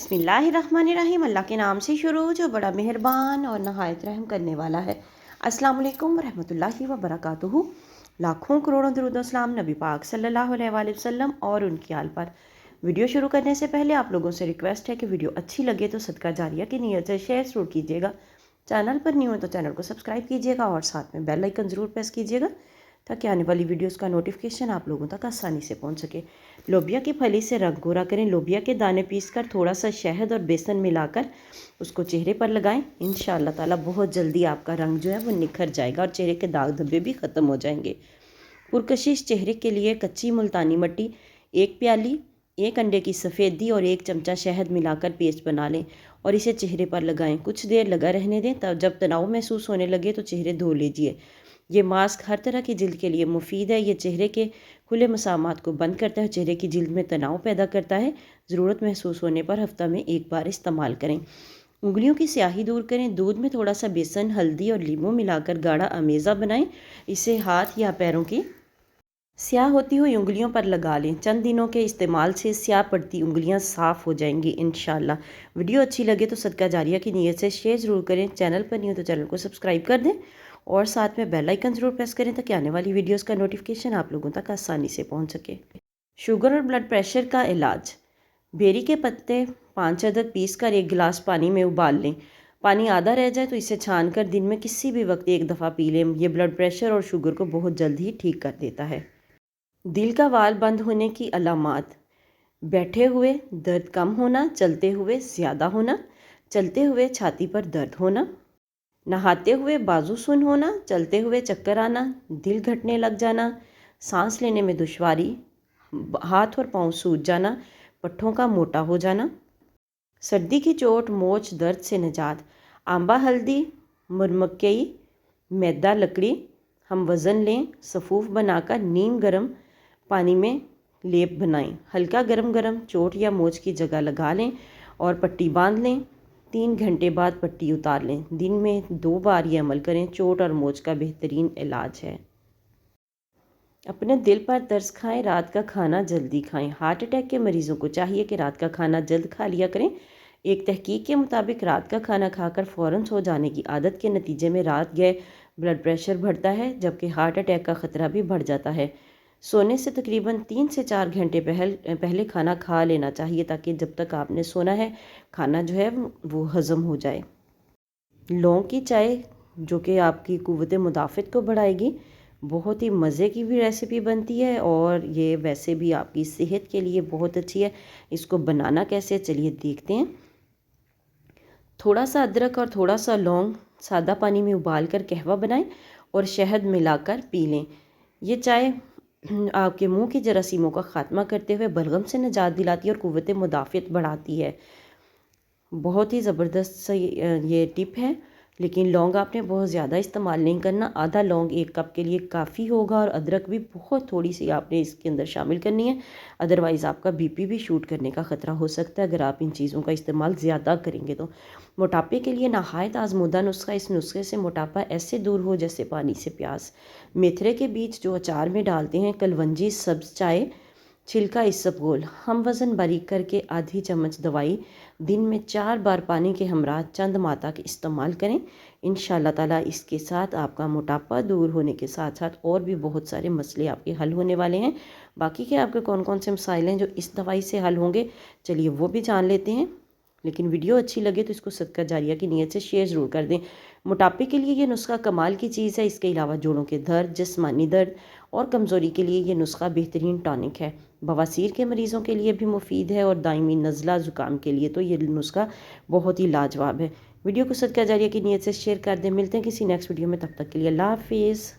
बिस्मिल्लाहिर्रहमानिर्रहीम। अल्लाह के नाम से शुरू जो बड़ा मेहरबान और नहायत रहम करने वाला है। अस्सलाम वालेकुम रहमतुल्लाहि व बरकातुहू। लाखों करोड़ों दरूद व सलाम नबी पाक सल्लल्लाहु अलैहि वसल्लम और उनकी आल पर। वीडियो शुरू करने से पहले आप लोगों से रिक्वेस्ट है कि वीडियो अच्छी लगे तो सदका जारिया की नीयत से शेयर ज़रूर कीजिएगा। चैनल पर न्यू है तो चैनल को सब्सक्राइब कीजिएगा और साथ में बेल आइकन ज़रूर प्रेस कीजिएगा ताकि आने वाली वीडियोस का नोटिफिकेशन आप लोगों तक आसानी से पहुंच सके। लोबिया की फली से रंग गोरा करें। लोबिया के दाने पीसकर थोड़ा सा शहद और बेसन मिलाकर उसको चेहरे पर लगाएं। इंशाअल्लाह ताला बहुत जल्दी आपका रंग जो है वो निखर जाएगा और चेहरे के दाग धब्बे भी ख़त्म हो जाएंगे। पुरकशिश चेहरे के लिए कच्ची मुल्तानी मिट्टी 1 प्याली, 1 अंडे की सफ़ेदी और 1 चमचा शहद मिलाकर पेस्ट बना लें और इसे चेहरे पर लगाएं। कुछ देर लगा रहने दें, तब जब तनाव महसूस होने लगे तो चेहरे धो लीजिए। ये मास्क हर तरह की जिल्द के लिए मुफीद है। ये चेहरे के खुले मसामात को बंद करता है, चेहरे की जिल्द में तनाव पैदा करता है। ज़रूरत महसूस होने पर हफ्ता में 1 बार इस्तेमाल करें। उंगलियों की स्याही दूर करें। दूध में थोड़ा सा बेसन, हल्दी और लीमू मिलाकर गाढ़ा अमेज़ा बनाएं। इसे हाथ या पैरों की स्याह होती हुई उंगलियों पर लगा लें। चंद दिनों के इस्तेमाल से स्याह पड़ती उंगलियां साफ़ हो जाएंगी इंशाल्लाह। वीडियो अच्छी लगे तो सदका जारिया की नीयत से शेयर ज़रूर करें। चैनल पर नहीं हो तो चैनल को सब्सक्राइब कर दें और साथ में बेल आइकन ज़रूर प्रेस करें ताकि आने वाली वीडियोस का नोटिफिकेशन आप लोगों तक आसानी से पहुंच सके। शुगर और ब्लड प्रेशर का इलाज। बेरी के पत्ते 5 अदद पीस कर 1 गिलास पानी में उबाल लें। पानी आधा रह जाए तो इसे छान कर दिन में किसी भी वक्त 1 दफ़ा पी लें। ये ब्लड प्रेशर और शुगर को बहुत जल्द ही ठीक कर देता है। दिल का वाल बंद होने की अलामात। बैठे हुए दर्द कम होना, चलते हुए ज़्यादा होना, चलते हुए छाती पर दर्द होना, नहाते हुए बाजू सुन होना, चलते हुए चक्कर आना, दिल घटने लग जाना, सांस लेने में दुश्वारी, हाथ और पाँव सूज जाना, पट्ठों का मोटा हो जाना, सर्दी की चोट, मोच दर्द से निजात। आंबा हल्दी, मुरमक्कई, मैदा लकड़ी। हम वज़न लें। सफ़ूफ बनाकर नीम गर्म पानी में लेप बनाएं। हल्का गरम गरम चोट या मोच की जगह लगा लें और पट्टी बांध लें। 3 घंटे बाद पट्टी उतार लें। दिन में 2 बार ये अमल करें। चोट और मोच का बेहतरीन इलाज है। अपने दिल पर तरस खाएं। रात का खाना जल्दी खाएं। हार्ट अटैक के मरीज़ों को चाहिए कि रात का खाना जल्द खा लिया करें। एक तहकीक के मुताबिक रात का खाना खाकर फ़ौरन सो जाने की आदत के नतीजे में रात गए ब्लड प्रेशर बढ़ता है, जबकि हार्ट अटैक का ख़तरा भी बढ़ जाता है। सोने से तकरीबन 3 से 4 घंटे पहले खाना खा लेना चाहिए ताकि जब तक आपने सोना है खाना जो है वो हज़म हो जाए। लौंग की चाय जो कि आपकी क़ुव्वत मुदाफ़त को बढ़ाएगी। बहुत ही मज़े की भी रेसिपी बनती है और ये वैसे भी आपकी सेहत के लिए बहुत अच्छी है। इसको बनाना कैसे चलिए देखते हैं। थोड़ा सा अदरक और थोड़ा सा लौंग सादा पानी में उबाल कर कहवा बनाएं और शहद मिलाकर पी लें। ये चाय आपके मुंह की जरासीमों का ख़ात्मा करते हुए बलगम से निजात दिलाती है और क़ुव्वत मुदाफ़त बढ़ाती है। बहुत ही ज़बरदस्त सा ये टिप है, लेकिन लौंग आपने बहुत ज़्यादा इस्तेमाल नहीं करना। आधा लौंग 1 कप के लिए काफ़ी होगा और अदरक भी बहुत थोड़ी सी आपने इसके अंदर शामिल करनी है। अदरवाइज़ आपका बीपी भी शूट करने का ख़तरा हो सकता है अगर आप इन चीज़ों का इस्तेमाल ज़्यादा करेंगे तो। मोटापे के लिए नहायत आज़मूदा नुस्खा। इस नुस्खे से मोटापा ऐसे दूर हो जैसे पानी से प्यास। मेथरे के बीज जो अचार में डालते हैं, कलवंजी, सब्ज़ चाय, छिलका इसबगोल। हम वज़न बारीक करके आधी चम्मच दवाई दिन में 4 बार पानी के हमरा चंद माह तक इस्तेमाल करें। इंशाअल्लाह ताला इसके साथ आपका मोटापा दूर होने के साथ साथ और भी बहुत सारे मसले आपके हल होने वाले हैं। बाकी के आपके कौन कौन से मसाइल हैं जो इस दवाई से हल होंगे, चलिए वो भी जान लेते हैं। लेकिन वीडियो अच्छी लगे तो इसको सदका जारिया की नीयत से शेयर ज़रूर कर दें। मोटापे के लिए ये नुस्खा कमाल की चीज़ है। इसके अलावा जोड़ों के दर्द, जिस्मानी दर्द और कमज़ोरी के लिए ये नुस्खा बेहतरीन टॉनिक है। बवासीर के मरीज़ों के लिए भी मुफीद है और दायमी नज़ला ज़ुकाम के लिए तो ये नुस्खा बहुत ही लाजवाब है। वीडियो को सदका जारिया की नीयत से शेयर कर दें। मिलते हैं किसी नेक्स्ट वीडियो में, तब तक के लिए अल्लाह हाफिज़।